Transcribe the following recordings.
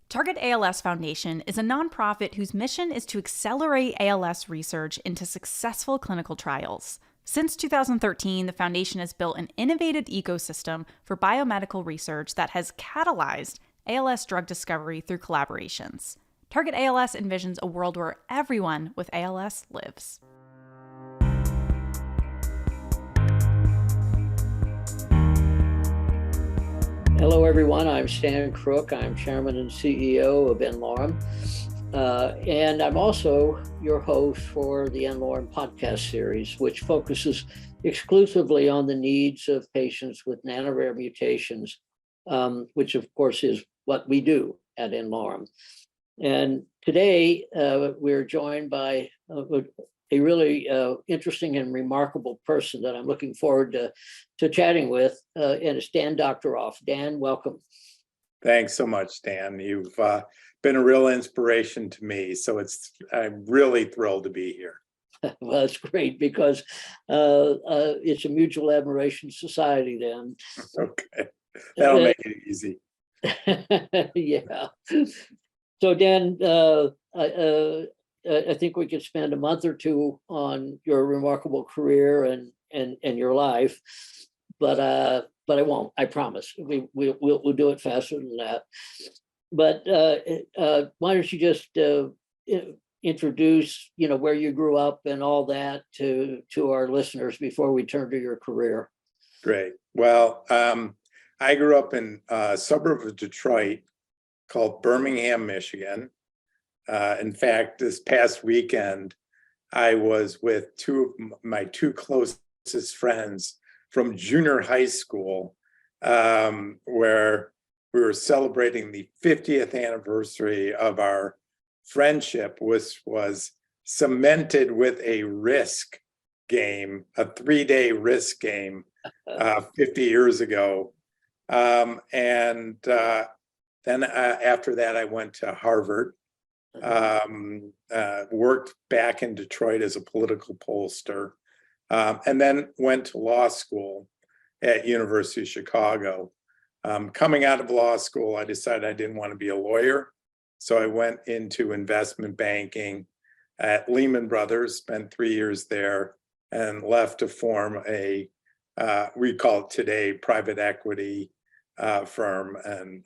Target ALS Foundation is a nonprofit whose mission is to accelerate ALS research into successful clinical trials. Since 2013, the foundation has built an innovative ecosystem for biomedical research that has catalyzed ALS drug discovery through collaborations. Target ALS envisions a world where everyone with ALS lives. Hello, everyone. I'm Stan Crook. I'm Chairman and CEO of n-Lorem. And I'm also your host for the n-Lorem podcast series, which focuses exclusively on the needs of patients with nanorare mutations, which of course is what we do at n-Lorem. And today we're joined by a really interesting and remarkable person that I'm looking forward to chatting with, and it's Dan Doctoroff. Dan, welcome. Thanks so much, Dan. You've been a real inspiration to me, so I'm really thrilled to be here. Well, it's great because it's a mutual admiration society then. Okay, that'll make it easy. Yeah. So Dan, I think we could spend a month or two on your remarkable career and your life, but I won't. I promise. We'll do it faster than that. But why don't you just introduce, where you grew up and all that to our listeners before we turn to your career? Great. Well, I grew up in a suburb of Detroit called Birmingham, Michigan. In fact, this past weekend, I was with two of my two closest friends from junior high school, where we were celebrating the 50th anniversary of our friendship, which was cemented with a Risk game, a 3-day Risk game 50 years ago. And then after that, I went to Harvard. Worked back in Detroit as a political pollster, and then went to law school at University of Chicago. Coming out of law school, I decided I didn't want to be a lawyer, so I went into investment banking at Lehman Brothers, spent 3 years there, and left to form a, we call it today, private equity firm, and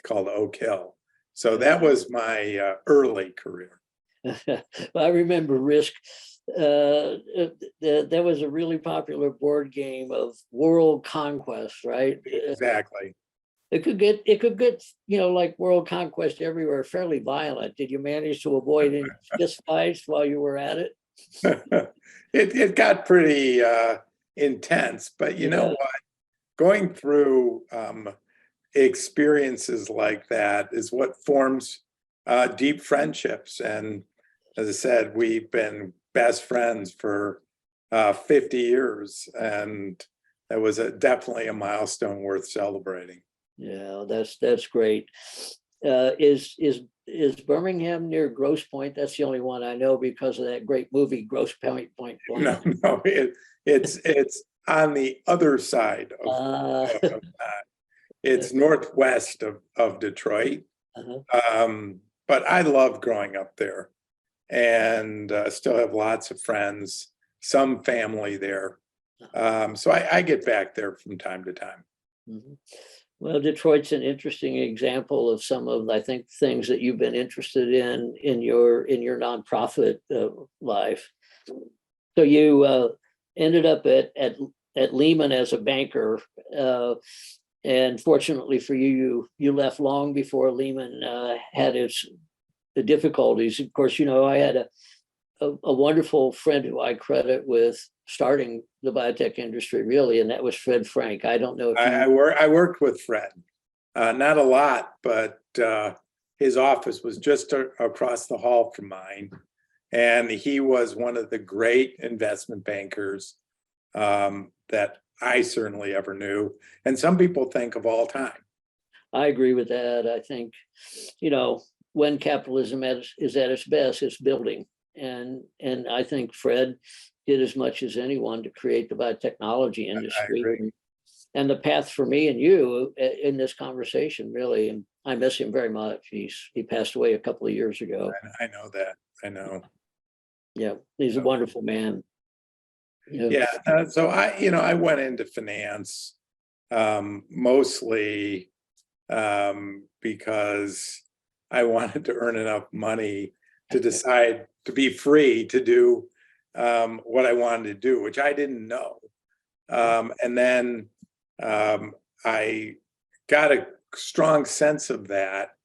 called Oak Hill. So that was my early career. I remember Risk. That was a really popular board game of world conquest, right? Exactly. It could get like world conquest everywhere, fairly violent. Did you manage to avoid any fist fights while you were at it? It got pretty intense, but you know what? Going through experiences like that is what forms deep friendships. And as I said, we've been best friends for 50 years, and that was definitely a milestone worth celebrating. Yeah, that's great. Is Birmingham near Grosse Pointe? That's the only one I know because of that great movie, Grosse Pointe Blank. No, it's on the other side of that. It's northwest of Detroit, but I love growing up there, and still have lots of friends, some family there. So I get back there from time to time. Well, Detroit's an interesting example of some of, I think, things that you've been interested in your nonprofit life. So you ended up at Lehman as a banker. And fortunately for you, you left long before Lehman had the difficulties. Of course, I had a wonderful friend who I credit with starting the biotech industry, really, and that was Fred Frank. I don't know if I worked with Fred, not a lot, but his office was just across the hall from mine, and he was one of the great investment bankers that I certainly ever knew, and some people think of all time. I agree with that. I think, when capitalism is at its best, it's building. And I think Fred did as much as anyone to create the biotechnology industry. And the path for me and you in this conversation, really, and I miss him very much. He passed away a couple of years ago. I know that. I know. Yeah, he's a wonderful man. Yeah. So I went into finance mostly because I wanted to earn enough money to decide to be free to do what I wanted to do, which I didn't know. And then I got a strong sense of that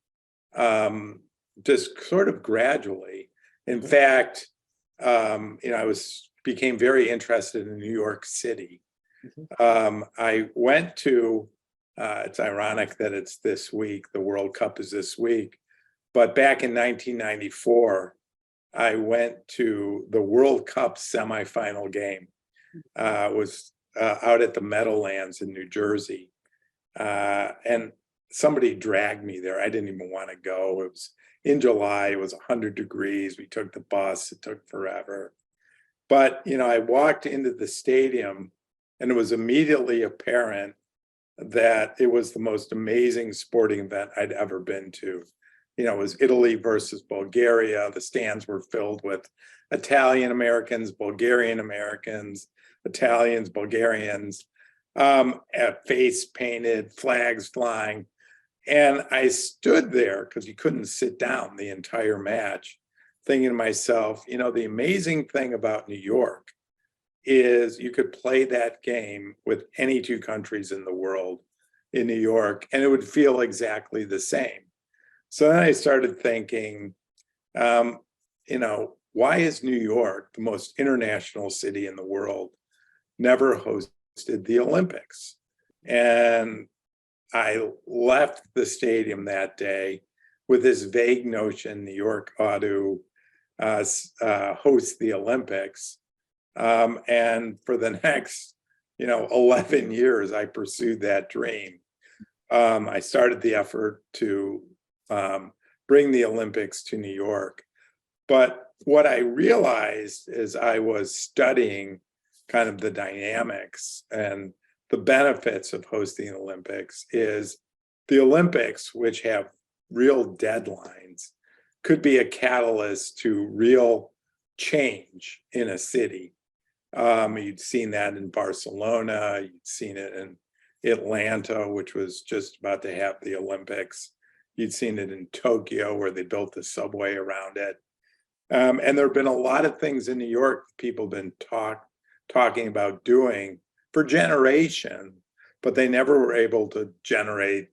just sort of gradually. In fact, I became very interested in New York City. I went to, it's ironic that it's this week, the World Cup is this week, but back in 1994, I went to the World Cup semifinal game. Was out at the Meadowlands in New Jersey. And somebody dragged me there. I didn't even want to go. It was in July, it was 100 degrees. We took the bus, it took forever. But, I walked into the stadium and it was immediately apparent that it was the most amazing sporting event I'd ever been to. It was Italy versus Bulgaria. The stands were filled with Italian Americans, Bulgarian Americans, Italians, Bulgarians, face painted, flags flying. And I stood there because you couldn't sit down the entire match, thinking to myself, the amazing thing about New York is you could play that game with any two countries in the world in New York, and it would feel exactly the same. So then I started thinking, why is New York, the most international city in the world, never hosted the Olympics? And I left the stadium that day with this vague notion New York ought to host the Olympics. And for the next, 11 years, I pursued that dream. I started the effort to bring the Olympics to New York. But what I realized as I was studying kind of the dynamics and the benefits of hosting the Olympics is the Olympics, which have real deadlines, could be a catalyst to real change in a city. You'd seen that in Barcelona, you'd seen it in Atlanta, which was just about to have the Olympics. You'd seen it in Tokyo, where they built the subway around it. And there have been a lot of things in New York people have been talking about doing for generations, but they never were able to generate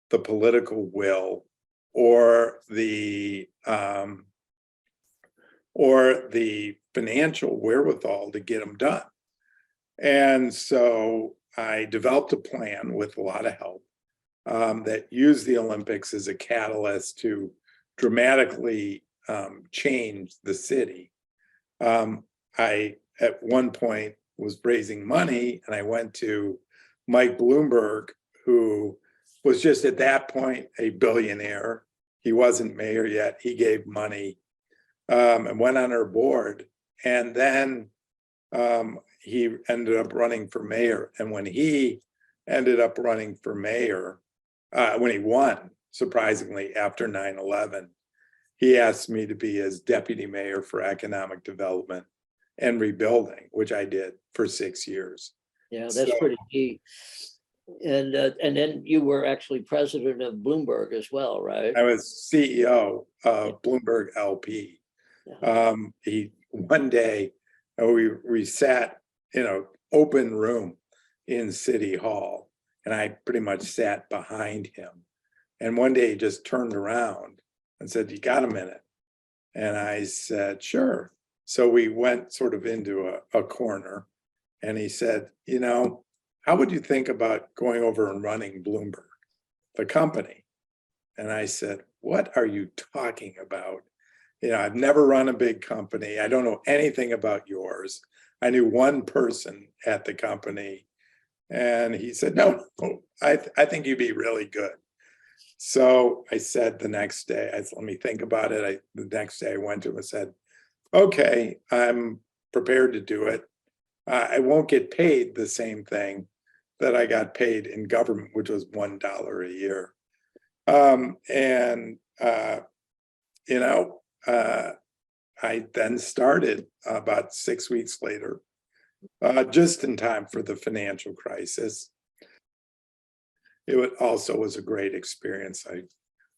the political will or the financial wherewithal to get them done. And so I developed a plan with a lot of help that used the Olympics as a catalyst to dramatically change the city. I, at one point, was raising money, and I went to Mike Bloomberg, who was just at that point a billionaire. He wasn't mayor yet. He gave money and went on our board. And then he ended up running for mayor. And when he ended up running for mayor, when he won, surprisingly, after 9/11, he asked me to be his deputy mayor for economic development and rebuilding, which I did for 6 years. Yeah, that's pretty neat. And then you were actually president of Bloomberg as well, right? I was CEO of Bloomberg L.P. One day we sat in an open room in City Hall, and I pretty much sat behind him. And one day he just turned around and said, "You got a minute?" And I said, "Sure." So we went sort of into a corner, and he said, "How would you think about going over and running Bloomberg, the company?" And I said, "What are you talking about? I've never run a big company. I don't know anything about yours." I knew one person at the company. And he said, "No, I think you'd be really good." So I said the next day, "Let me think about it." The next day I went to him and said, "Okay, I'm prepared to do it. I won't get paid the same thing that I got paid in government, which was $1 a year." And, you know, I then started about 6 weeks later, just in time for the financial crisis. Also was a great experience. I,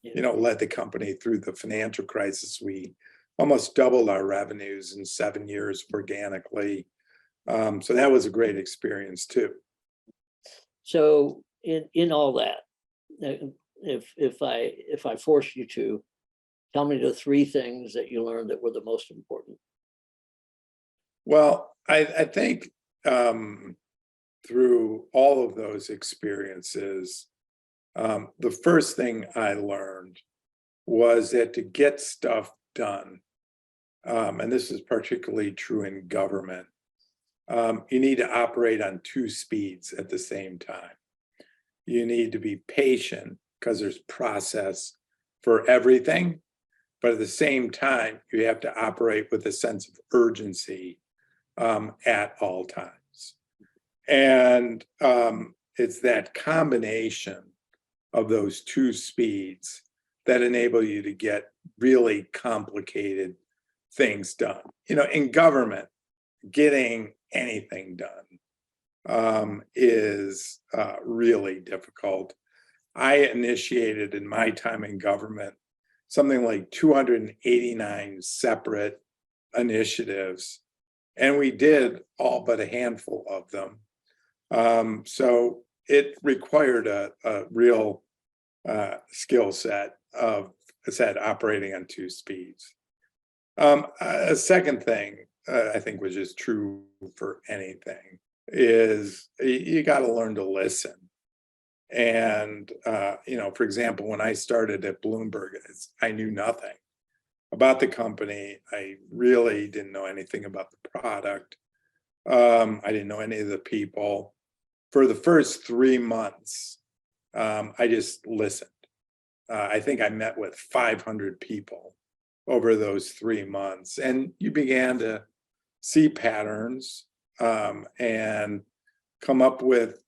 led the company through the financial crisis. We almost doubled our revenues in 7 years organically. So that was a great experience too. So in all that, if I force you to tell me the 3 things that you learned that were the most important. Well, I think through all of those experiences, the first thing I learned was that to get stuff done, and this is particularly true in government, you need to operate on 2 speeds at the same time. You need to be patient because there's process for everything, but at the same time, you have to operate with a sense of urgency at all times. And it's that combination of those 2 speeds that enable you to get really complicated things done. In government, getting anything done is really difficult. I initiated in my time in government something like 289 separate initiatives, and we did all but a handful of them. So it required a real skill set of, as I said, operating on 2 speeds. A second thing I think which is true for anything is you got to learn to listen. And, for example, when I started at Bloomberg, I knew nothing about the company. I really didn't know anything about the product. I didn't know any of the people. For the first 3 months, I just listened. I think I met with 500 people over those 3 months, and you began to see patterns and come up with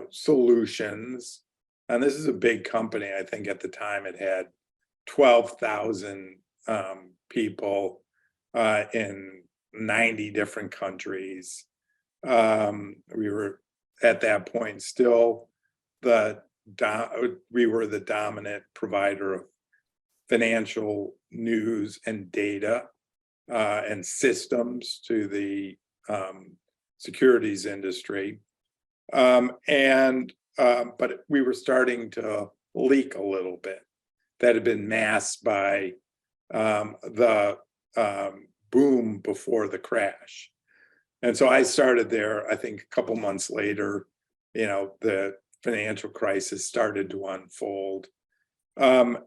solutions. And this is a big company. I think at the time it had 12,000 people in 90 different countries. We were at that point still we were the dominant provider of financial news and data and systems to the securities industry. But we were starting to leak a little bit. That had been masked by the boom before the crash. And so I started there. I think a couple months later, the financial crisis started to unfold. But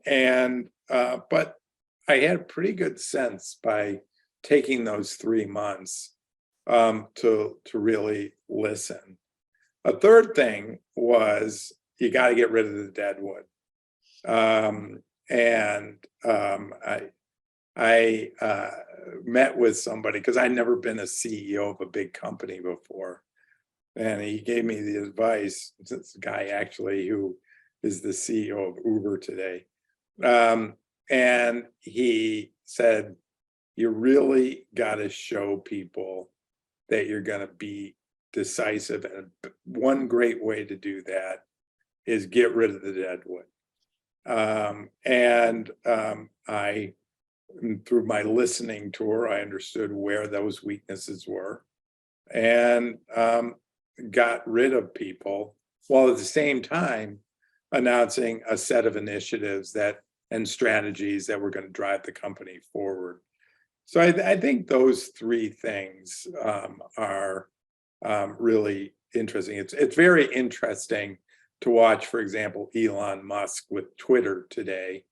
I had a pretty good sense by taking those 3 months to really listen. A third thing was you got to get rid of the dead wood. I met with somebody because I'd never been a CEO of a big company before. And he gave me the advice. It's a guy actually who is the CEO of Uber today. And he said, you really got to show people that you're going to be decisive. And one great way to do that is get rid of the dead wood. Through my listening tour, I understood where those weaknesses were and got rid of people, while at the same time announcing a set of initiatives and strategies that were going to drive the company forward. So I think those 3 things are really interesting. It's very interesting to watch, for example, Elon Musk with Twitter today,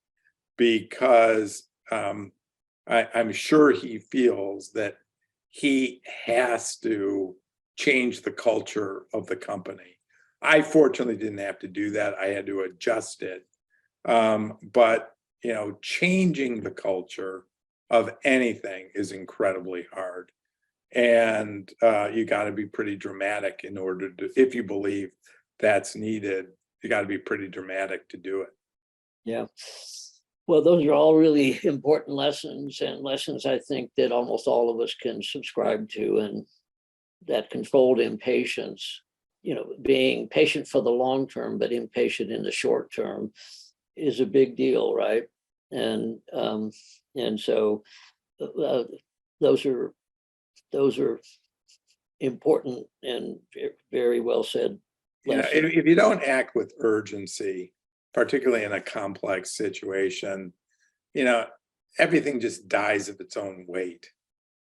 because I'm sure he feels that he has to change the culture of the company. I fortunately didn't have to do that. I had to adjust it. But changing the culture of anything is incredibly hard. And you got to be pretty dramatic in order to, if you believe that's needed, you got to be pretty dramatic to do it. Yeah. Well, those are all really important lessons, and lessons I think that almost all of us can subscribe to. And that controlled impatience, being patient for the long term, but impatient in the short term is a big deal, right? And so those are important and very well said lessons. If you don't act with urgency, particularly in a complex situation, everything just dies of its own weight.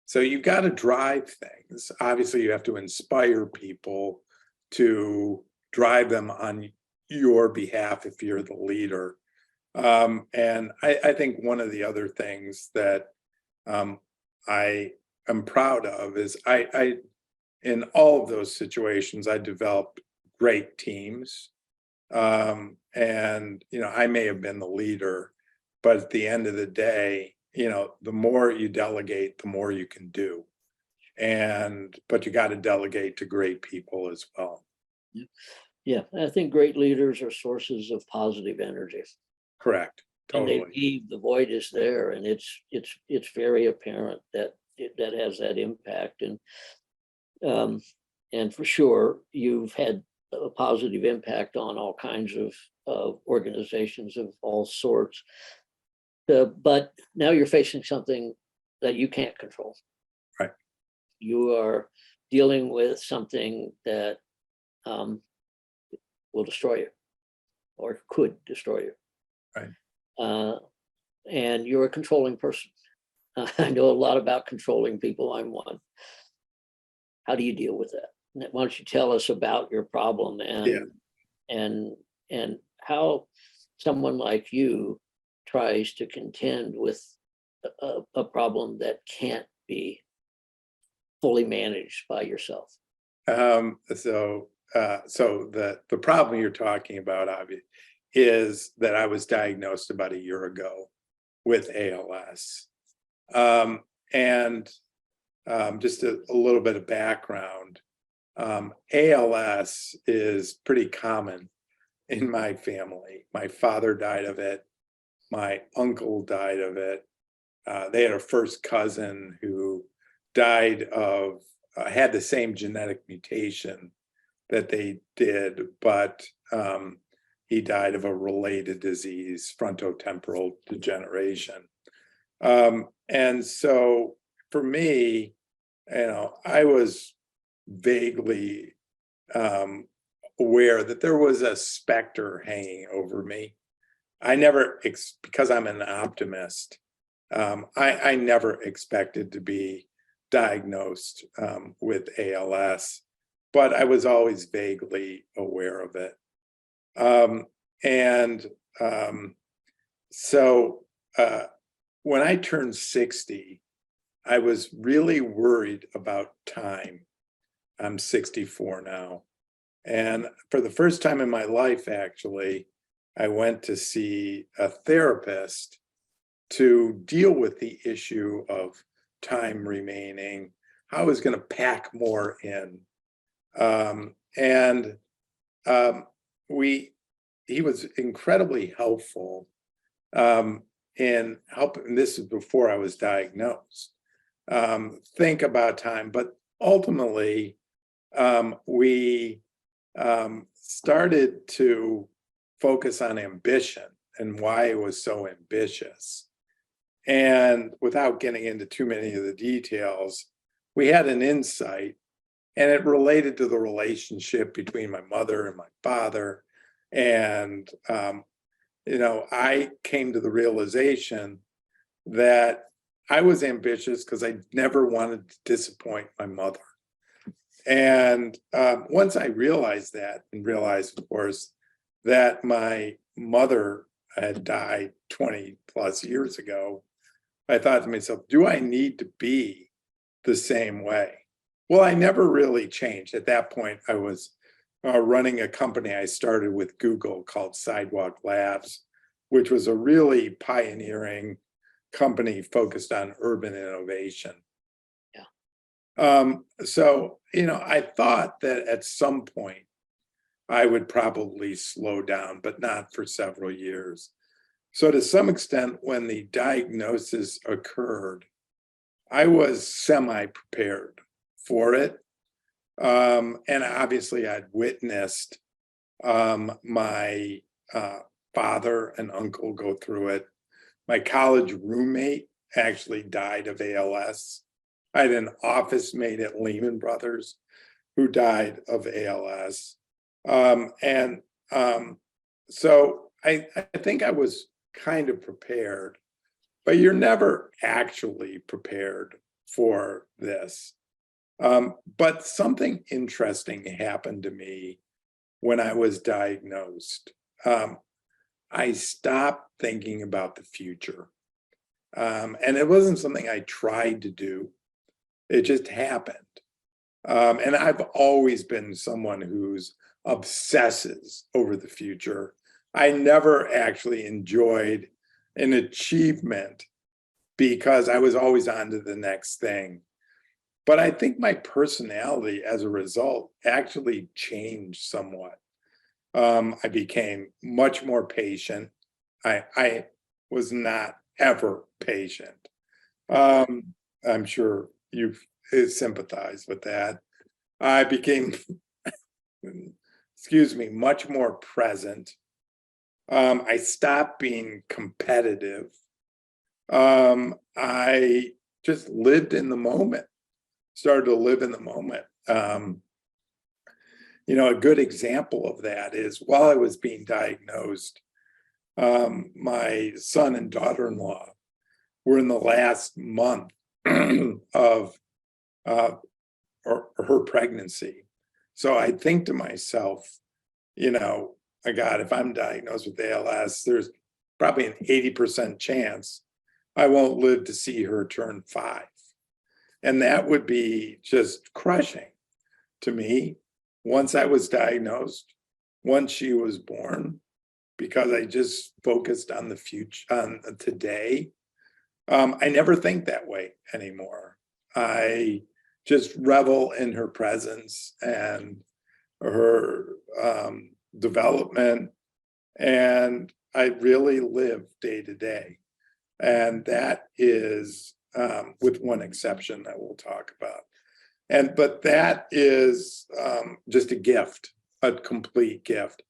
So you've got to drive things. Obviously, you have to inspire people to drive them on your behalf if you're the leader. And I think one of the other things that I am proud of is I in all of those situations, I developed great teams. And, I may have been the leader, but at the end of the day, the more you delegate, the more you can do. But you got to delegate to great people as well. Yeah, I think great leaders are sources of positive energy. Correct. Totally. And they leave, the void is there, and it's very apparent that that has that impact. And for sure, you've had a positive impact on all kinds of organizations of all sorts. But now you're facing something that you can't control. Right. You are dealing with something that will destroy you, or could destroy you. Right. And you're a controlling person. I know a lot about controlling people. I'm one. How do you deal with that? Why don't you tell us about your problem and how someone like you tries to contend with a problem that can't be fully managed by yourself? So the problem you're talking about, Avi, is that I was diagnosed about a year ago with ALS. Just a little bit of background. ALS is pretty common in my family. My father died of it. My uncle died of it. They had a first cousin who died of, had the same genetic mutation that they did, but he died of a related disease, frontotemporal degeneration. And so for me, I was vaguely aware that there was a specter hanging over me. I never, because I'm an optimist, I never expected to be diagnosed with ALS, but I was always vaguely aware of it. So when I turned 60, I was really worried about time. I'm 64 now. And for the first time in my life, actually, I went to see a therapist to deal with the issue of time remaining, how I was going to pack more in. He was incredibly helpful in helping, this is before I was diagnosed, think about time. But ultimately, we started to focus on ambition and why it was so ambitious. And without getting into too many of the details, we had an insight, and it related to the relationship between my mother and my father. And, I came to the realization that I was ambitious because I never wanted to disappoint my mother. And once I realized that, and realized, of course, that my mother had died 20 plus years ago, I thought to myself, do I need to be the same way? Well, I never really changed. At that point, I was running a company I started with Google called Sidewalk Labs, which was a really pioneering company focused on urban innovation. So, I thought that at some point I would probably slow down, but not for several years. So to some extent, when the diagnosis occurred, I was semi-prepared for it. And obviously I'd witnessed my father and uncle go through it. My college roommate actually died of ALS. I had an office mate at Lehman Brothers who died of ALS. So I think I was kind of prepared, but you're never actually prepared for this. But something interesting happened to me when I was diagnosed. I stopped thinking about the future. And it wasn't something I tried to do. It just happened. And I've always been someone who's obsesses over the future. I never actually enjoyed an achievement because I was always on to the next thing. But I think my personality as a result actually changed somewhat. I became much more patient. I was not ever patient. I'm sure you've sympathized with that. I became, much more present. I stopped being competitive. I just lived in the moment, started to live in the moment. A good example of that is while I was being diagnosed, my son and daughter-in-law were in the last month of her pregnancy. So I think to myself, God, if I'm diagnosed with ALS, there's probably an 80% chance I won't live to see her turn 5. And that would be just crushing to me once I was diagnosed, once she was born, because I just focused on the future, on today. I never think that way anymore. I just revel in her presence and her development, and I really live day to day. And that is, with one exception that we'll talk about. But that is just a gift, a complete gift.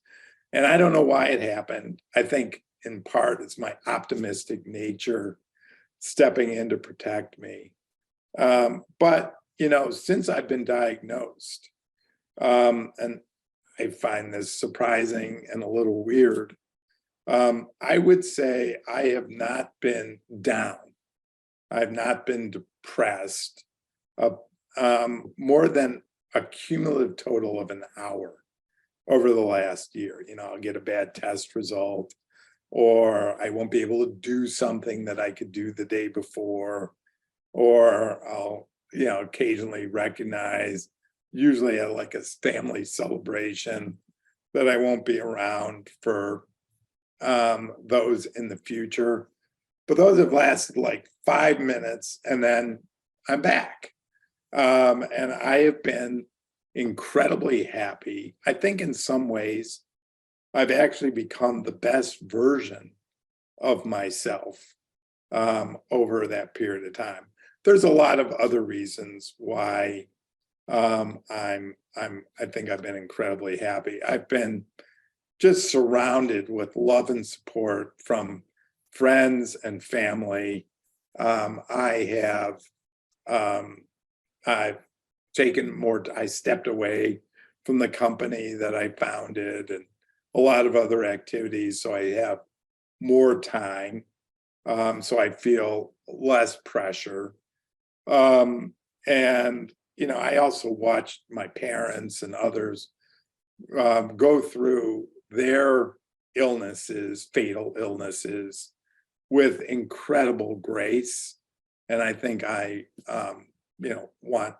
And I don't know why it happened. I think in part it's my optimistic nature stepping in to protect me. But, since I've been diagnosed, and I find this surprising and a little weird, I would say I have not been down. I've not been depressed more than a cumulative total of an hour over the last year. I'll get a bad test result, or I won't be able to do something that I could do the day before, or I'll, occasionally recognize, usually at like a family celebration, that I won't be around for those in the future. But those have lasted like 5 minutes, and then I'm back. And I have been incredibly happy. I think in some ways, I've actually become the best version of myself over that period of time. There's a lot of other reasons why I think I've been incredibly happy. I've been just surrounded with love and support from friends and family. I've I stepped away from the company that I founded and a lot of other activities, so I have more time. So I feel less pressure. I also watched my parents and others go through their illnesses, fatal illnesses, with incredible grace. And I think I, want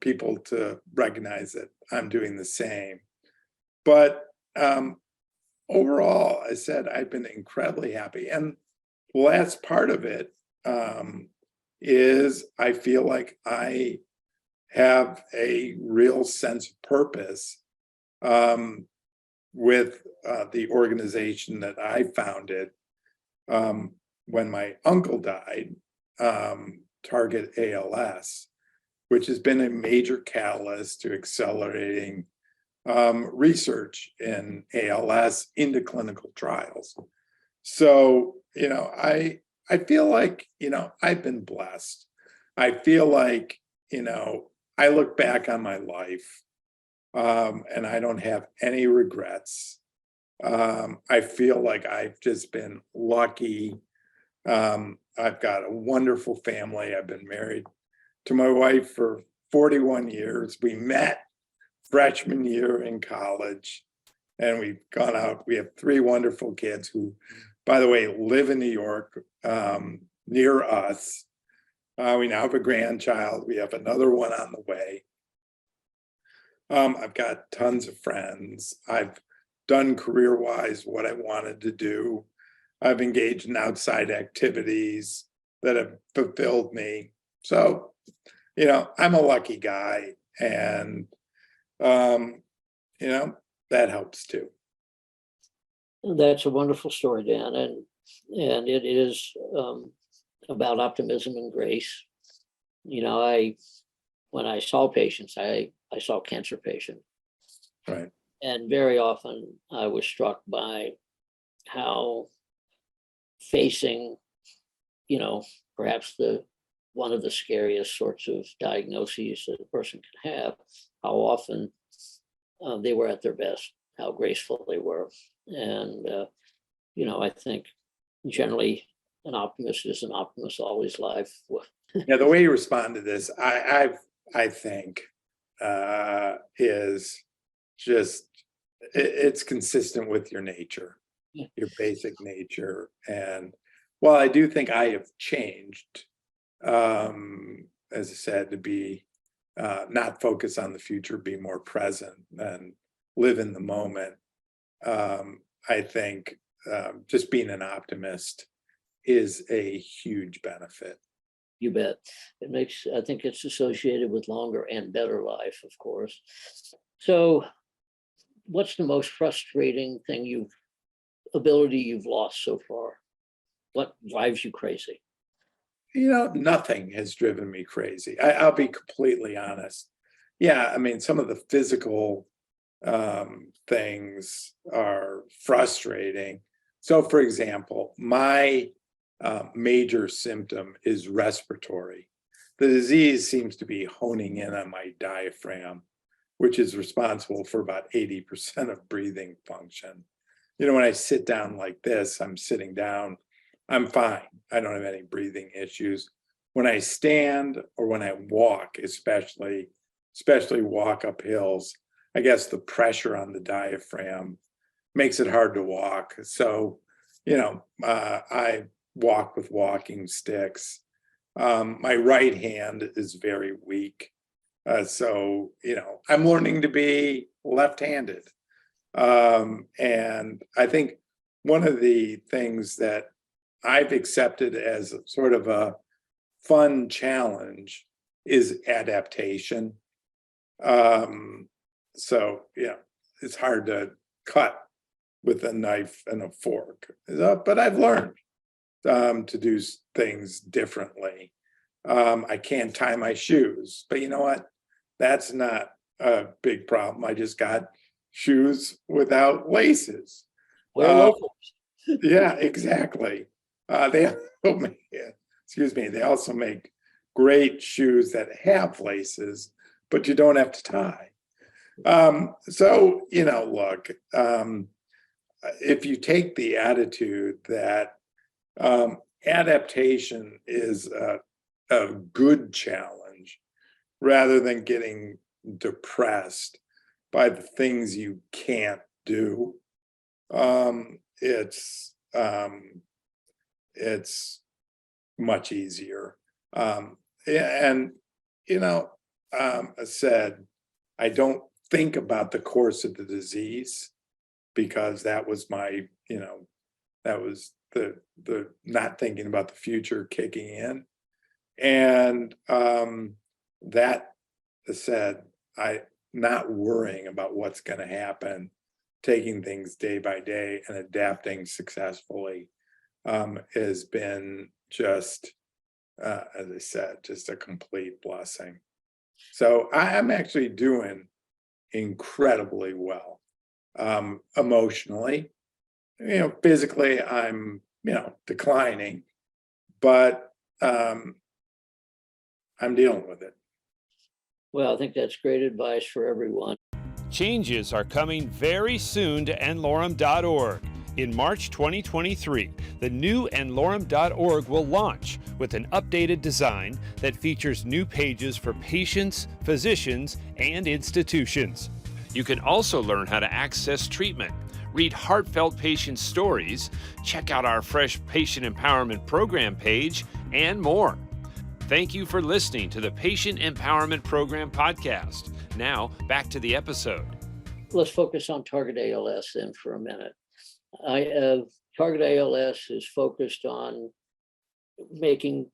people to recognize that I'm doing the same. But overall, I said I've been incredibly happy. And the last part of it is I feel like I have a real sense of purpose with the organization that I founded when my uncle died, Target ALS, which has been a major catalyst to accelerating research in ALS into clinical trials. So, I feel like, I've been blessed. I feel like, I look back on my life and I don't have any regrets. I feel like I've just been lucky. I've got a wonderful family. I've been married to my wife for 41 years. We met freshman year in college, and we've gone out. We have 3 wonderful kids who, by the way, live in New York near us. We now have a grandchild. We have another one on the way. I've got tons of friends. I've done career-wise what I wanted to do. I've engaged in outside activities that have fulfilled me. So, I'm a lucky guy, and, that helps too. That's a wonderful story, Dan, and it is about optimism and grace. When I saw patients, I saw cancer patients. Right. And very often I was struck by how facing, perhaps one of the scariest sorts of diagnoses that a person can have, how often they were at their best, how graceful they were. And, I think generally an optimist is an optimist all his life. Yeah, the way you respond to this, I think, is just, it's consistent with your nature, your basic nature. And while I do think I have changed, as I said, to be not focus on the future, be more present and live in the moment. I think just being an optimist is a huge benefit. You bet. I think it's associated with longer and better life, of course. So what's the most frustrating ability you've lost so far? What drives you crazy? Nothing has driven me crazy. I'll be completely honest. Yeah, I mean, some of the physical things are frustrating. So, for example, my major symptom is respiratory. The disease seems to be honing in on my diaphragm, which is responsible for about 80% of breathing function. When I sit down like this, I'm sitting down, I'm fine. I don't have any breathing issues. When I stand or when I walk, especially walk up hills, I guess the pressure on the diaphragm makes it hard to walk. So, I walk with walking sticks. My right hand is very weak. So, I'm learning to be left-handed. And I think one of the things that I've accepted as sort of a fun challenge is adaptation. So, it's hard to cut with a knife and a fork, but I've learned to do things differently. I can't tie my shoes, but you know what? That's not a big problem. I just got shoes without laces. Wear loafers. Yeah, exactly. They also make great shoes that have laces, but you don't have to tie. So, look, if you take the attitude that adaptation is a good challenge rather than getting depressed by the things you can't do, it's much easier. I said, I don't think about the course of the disease because that was my, that was the not thinking about the future kicking in. And that said, I not worrying about what's going to happen taking things day by day and adapting successfully has been just, as I said, just a complete blessing. So I'm actually doing incredibly well. Emotionally, physically I'm, declining, but I'm dealing with it. Well, I think that's great advice for everyone. Changes are coming very soon to n-Lorem.org. In March 2023, the new n-Lorem.org will launch with an updated design that features new pages for patients, physicians, and institutions. You can also learn how to access treatment, read heartfelt patient stories, check out our fresh patient empowerment program page, and more. Thank you for listening to the Patient Empowerment Program podcast. Now, back to the episode. Let's focus on Target ALS then for a minute. Target ALS is focused on making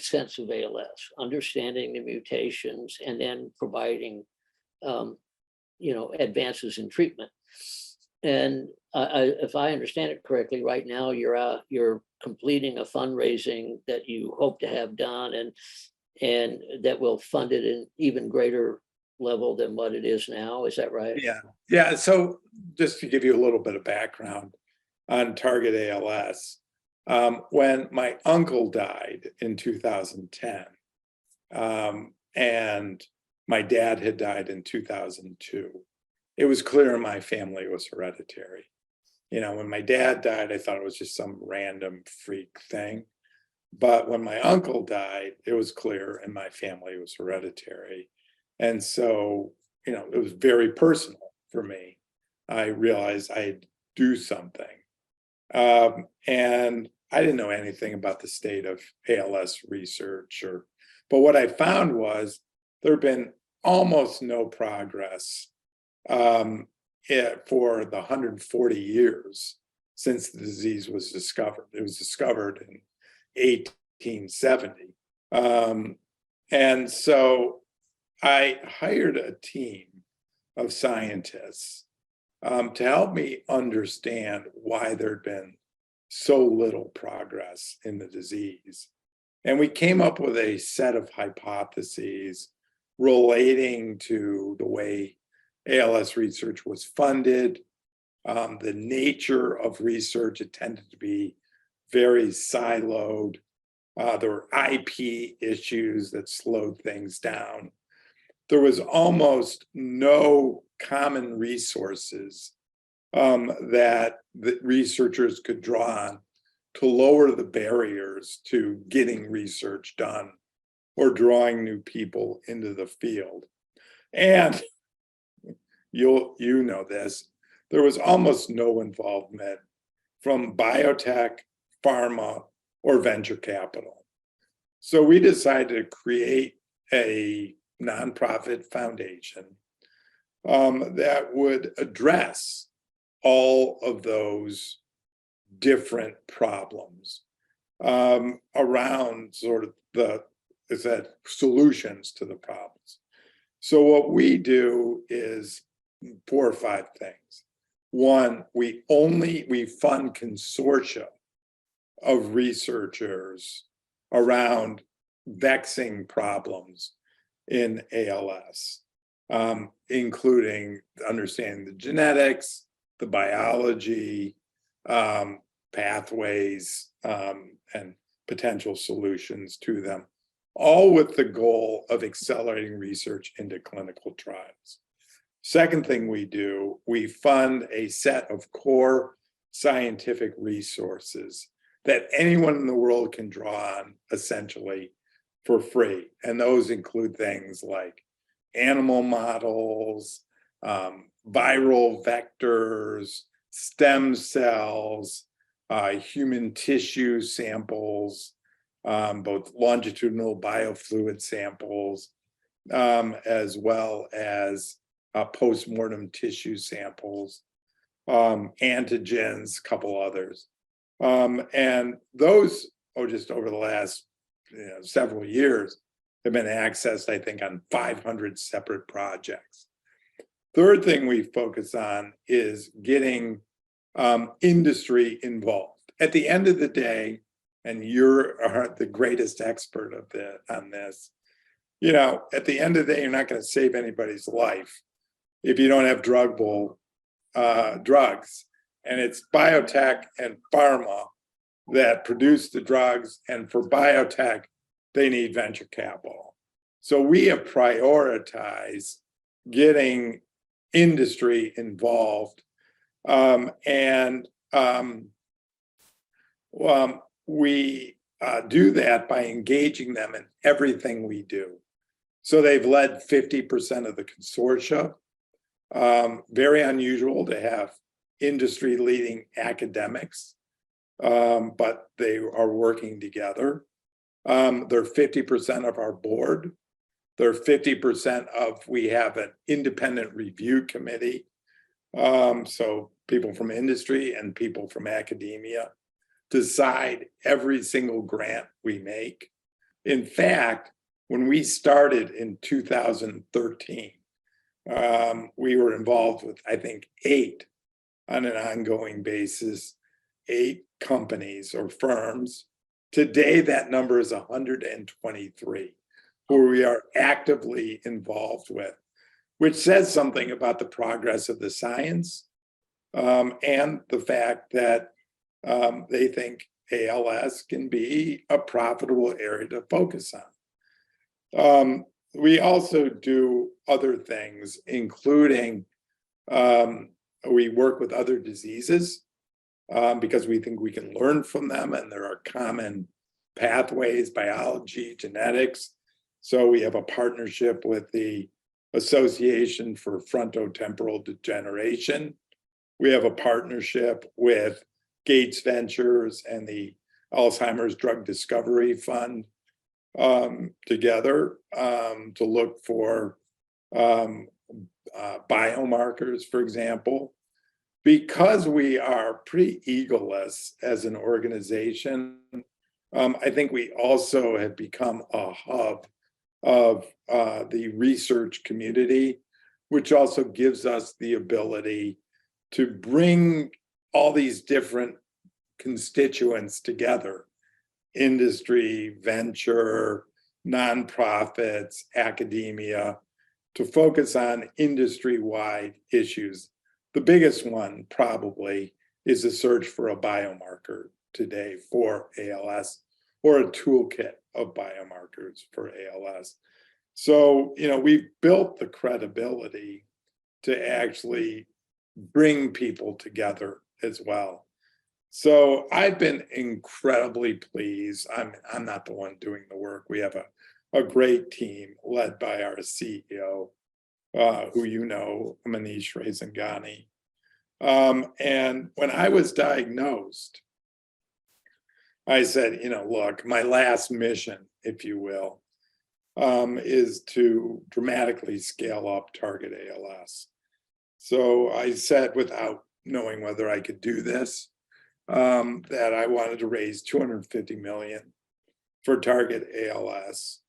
sense of ALS, understanding the mutations, and then providing, advances in treatment. And if I understand it correctly, right now you're completing a fundraising that you hope to have done, and that will fund it in even greater level than what it is now. Is that right? Yeah. So just to give you a little bit of background on Target ALS, when my uncle died in 2010, and my dad had died in 2002, it was clear in my family it was hereditary. When my dad died, I thought it was just some random freak thing. But when my uncle died, it was clear in my family it was hereditary. And so, it was very personal for me. I realized I had to do something. And I didn't know anything about the state of ALS research, but what I found was there had been almost no progress for the 140 years since the disease was discovered. It was discovered in 1870. And so I hired a team of scientists to help me understand why there'd been so little progress in the disease. And we came up with a set of hypotheses relating to the way ALS research was funded, the nature of research. It tended to be very siloed. There were IP issues that slowed things down. There was almost no common resources that the researchers could draw on to lower the barriers to getting research done or drawing new people into the field. And you know this, there was almost no involvement from biotech, pharma, or venture capital. So we decided to create a nonprofit foundation that would address all of those different problems around sort of solutions to the problems. So what we do is 4 or 5 things. One, we fund consortia of researchers around vexing problems in ALS, including understanding the genetics, the biology, pathways, and potential solutions to them, all with the goal of accelerating research into clinical trials. Second thing we do, we fund a set of core scientific resources that anyone in the world can draw on essentially for free. And those include things like animal models, viral vectors, stem cells, human tissue samples, both longitudinal biofluid samples, as well as post-mortem tissue samples, antigens, a couple others. And those, just over the last several years, have been accessed, I think, on 500 separate projects. Third thing we focus on is getting industry involved. At the end of the day, and you're the greatest expert on this, at the end of the day, you're not going to save anybody's life if you don't have drugs. And it's biotech and pharma that produce the drugs. And for biotech, they need venture capital. So we have prioritized getting industry involved. We do that by engaging them in everything we do. So they've led 50% of the consortia. Very unusual to have industry leading academics, but they are working together. They're 50% of our board. They're 50% we have an independent review committee. So people from industry and people from academia decide every single grant we make. In fact, when we started in 2013, we were involved with, I think, 8 on an ongoing basis, 8 companies or firms. Today, that number is 123, who we are actively involved with, which says something about the progress of the science and the fact that they think ALS can be a profitable area to focus on. We also do other things, including we work with other diseases because we think we can learn from them, and there are common pathways, biology, genetics. So we have a partnership with the Association for Frontotemporal Degeneration. We have a partnership with Gates Ventures and the Alzheimer's Drug Discovery Fund together to look for biomarkers, for example. Because we are pretty egoless as an organization, I think we also have become a hub of the research community, which also gives us the ability to bring all these different constituents together: industry, venture, nonprofits, academia, to focus on industry-wide issues. The biggest one probably is the search for a biomarker today for ALS, or a toolkit of biomarkers for ALS. So, we've built the credibility to actually bring people together as well. So I've been incredibly pleased. I'm not the one doing the work. We have a great team led by our CEO, who Manish Rezangani. And when I was diagnosed, I said, look, my last mission, if you will, is to dramatically scale up Target ALS. So I said, without knowing whether I could do this, that I wanted to raise $250 million for Target ALS.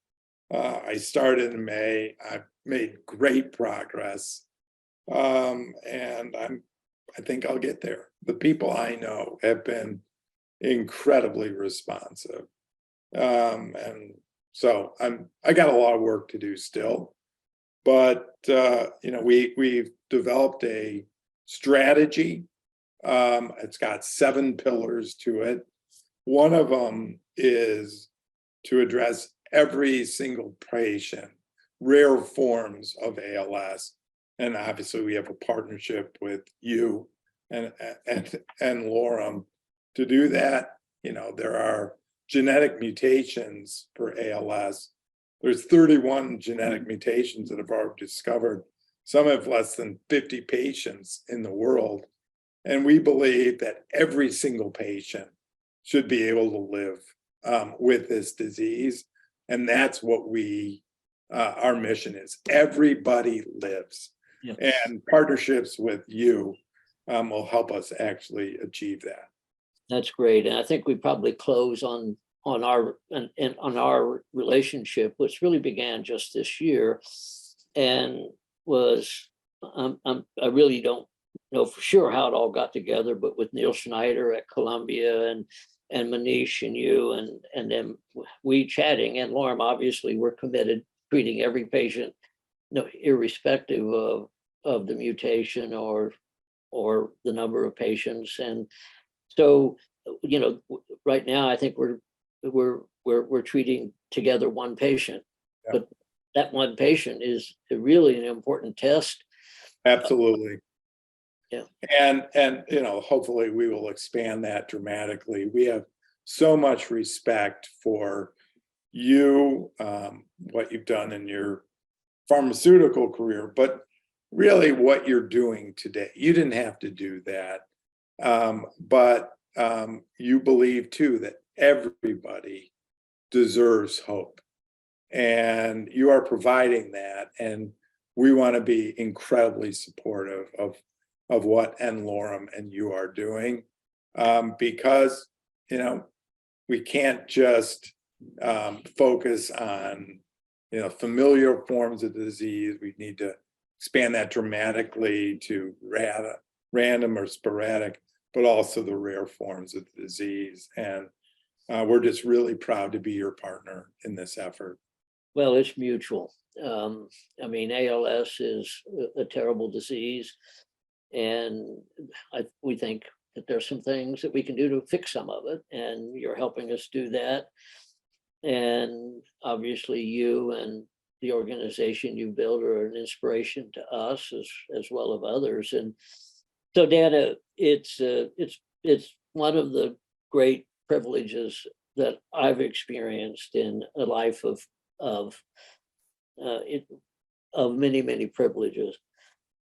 I started in May. I've made great progress, and I think I'll get there. The people I know have been incredibly responsive, and so I got a lot of work to do still, but we've developed a strategy. It's got 7 pillars to it. One of them is to address every single patient, rare forms of ALS. And obviously we have a partnership with you and n-Lorem to do that. There are genetic mutations for ALS. There's 31 genetic mutations that have already discovered. Some have less than 50 patients in the world. And we believe that every single patient should be able to live with this disease. And that's what our mission is. Everybody lives. Yeah. And partnerships with you will help us actually achieve that. That's great. And I think we probably close on our relationship, which really began just this year and was I really don't know for sure how it all got together, but with Neil Schneider at Columbia and Manish and you and then we chatting, and n-Lorem, obviously we're committed treating every patient, irrespective of the mutation or the number of patients. And so, right now I think we're treating together one patient, but that one patient is really an important test. Absolutely. Yeah. And hopefully we will expand that dramatically. We have so much respect for you, what you've done in your pharmaceutical career, but really what you're doing today. You didn't have to do that. But you believe too that everybody deserves hope. And you are providing that. And we want to be incredibly supportive of what n-Lorem and you are doing, because we can't just focus on familiar forms of disease. We need to expand that dramatically to random or sporadic, but also the rare forms of the disease. And we're just really proud to be your partner in this effort. Well, it's mutual. ALS is a terrible disease, and we think that there's some things that we can do to fix some of it, and you're helping us do that. And obviously you and the organization you built are an inspiration to us as well as others. And so, Dana, it's one of the great privileges that I've experienced in a life of many, many privileges,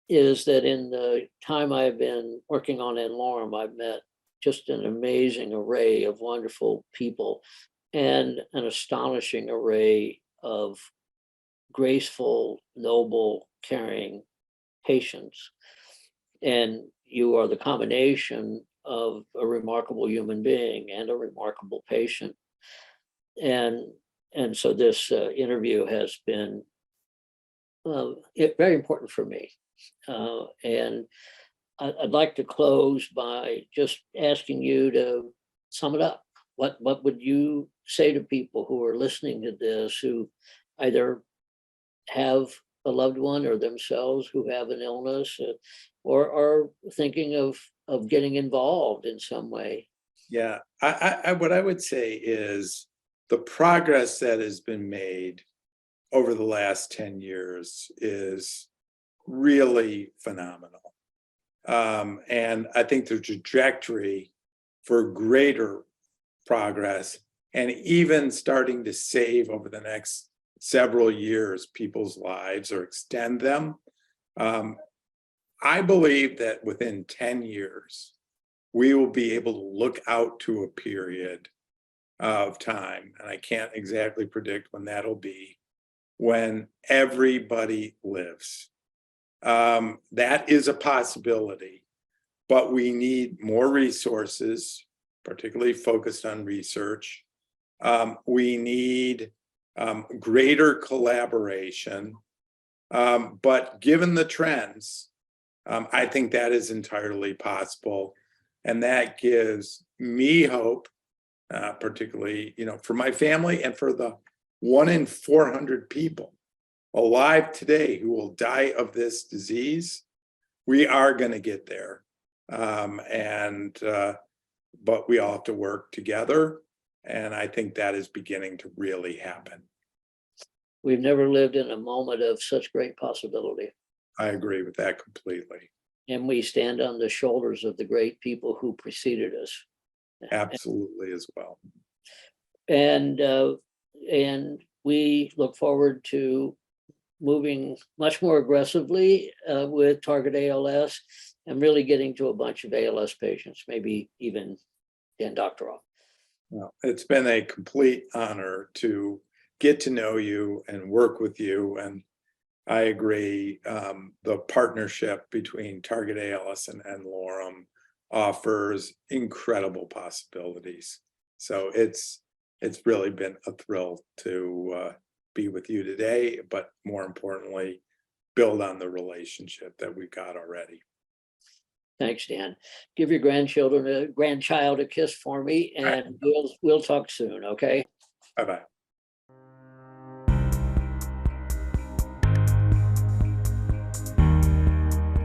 is that in the time I've been working on n-Lorem, I've met just an amazing array of wonderful people and an astonishing array of graceful, noble, caring patients. And you are the combination of a remarkable human being and a remarkable patient. And so this interview has been very important for me. And I'd like to close by just asking you to sum it up. What would you say to people who are listening to this, who either have a loved one or themselves who have an illness, or are thinking of getting involved in some way? Yeah, what I would say is the progress that has been made over the last 10 years is really phenomenal. And I think the trajectory for greater progress, and even starting to save over the next several years people's lives or extend them. I believe that within 10 years, we will be able to look out to a period of time, and I can't exactly predict when that'll be, when everybody lives. That is a possibility, but we need more resources, particularly focused on research. We need greater collaboration, but given the trends, I think that is entirely possible. And that gives me hope, particularly, for my family and for the 1 in 400 people alive today who will die of this disease. We are going to get there. But we all have to work together. And I think that is beginning to really happen. We've never lived in a moment of such great possibility. I agree with that completely. And we stand on the shoulders of the great people who preceded us. Absolutely, as well. And we look forward to moving much more aggressively with Target ALS and really getting to a bunch of ALS patients, maybe even in Doctoroff. Well, it's been a complete honor to get to know you and work with you. And I agree, the partnership between Target ALS and n-Lorem offers incredible possibilities. So it's really been a thrill to be with you today, but more importantly, build on the relationship that we've got already. Thanks, Dan. Give your grandchild a kiss for me, and we'll talk soon, okay? Bye-bye.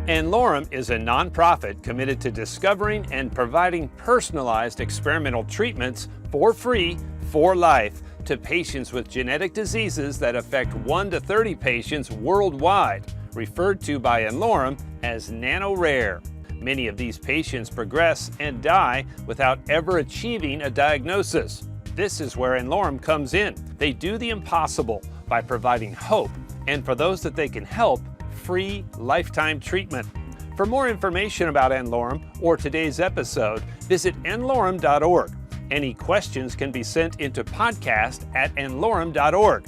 n-Lorem is a nonprofit committed to discovering and providing personalized experimental treatments for free, for life, to patients with genetic diseases that affect 1 to 30 patients worldwide, referred to by n-Lorem as nano-rare. Many of these patients progress and die without ever achieving a diagnosis. This is where n-Lorem comes in. They do the impossible by providing hope, and for those that they can help, free lifetime treatment. For more information about n-Lorem or today's episode, visit n-Lorem.org. Any questions can be sent into podcast@n-Lorem.org.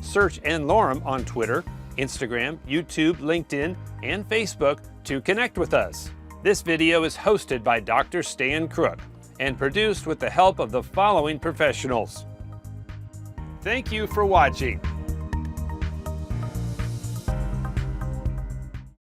Search n-Lorem on Twitter, Instagram, YouTube, LinkedIn, and Facebook to connect with us. This video is hosted by Dr. Stan Crook and produced with the help of the following professionals. Thank you for watching.